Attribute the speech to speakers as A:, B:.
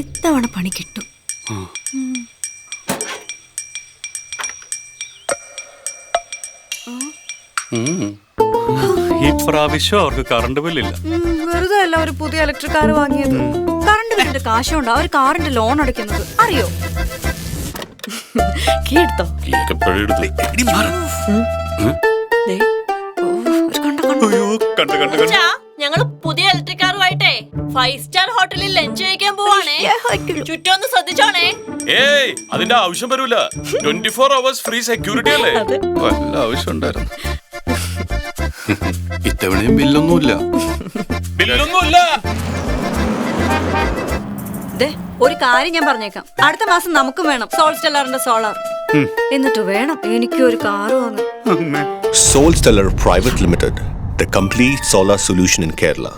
A: ഇത്തവണ പണി കിട്ടും.
B: ഈ പ്രാവശ്യം അവർക്ക് കറണ്ട് ബില്ലില്ല.
A: വെറുതെ അല്ല ഒരു പുതിയ ഇലക്ട്രിക് കാർ വാങ്ങിയത്. കറണ്ട് ബില്ലിന്റെ കാശുണ്ടോ അവർ കാറിന്റെ ലോൺ അടയ്ക്കുന്നത് അറിയോ? കേട്ടോ
C: ഞങ്ങള് പുതിയ ഇലക്ട്രിക് കാറുമായിട്ടേ 5 സ്റ്റാർ ഹോട്ടലിൽ ലഞ്ച് കഴിക്കാൻ പോവാണേ. ചുറ്റും ഒന്ന് ശ്രദ്ധിച്ചോണേ.
D: ഏയ് അതിന്റെ ആവശ്യം വരൂല. 24 hours ഫ്രീ സെക്യൂരിറ്റി അല്ലേ?
B: വല്ല ആവശ്യം ഉണ്ടായിരുന്നു. ഇത്തവണയും ബില്ലൊന്നുമില്ല.
A: ഒരു കാര്യം ഞാൻ പറഞ്ഞേക്കാം, അടുത്ത മാസം നമുക്കും വേണം സോൾ സ്റ്റെല്ലറിന്റെ സോളാർ. എന്നിട്ട് വേണം എനിക്ക് ഒരു കാറ് വാങ്ങാൻ.
E: Soul Stellar Private Limited, the complete solar solution in Kerala.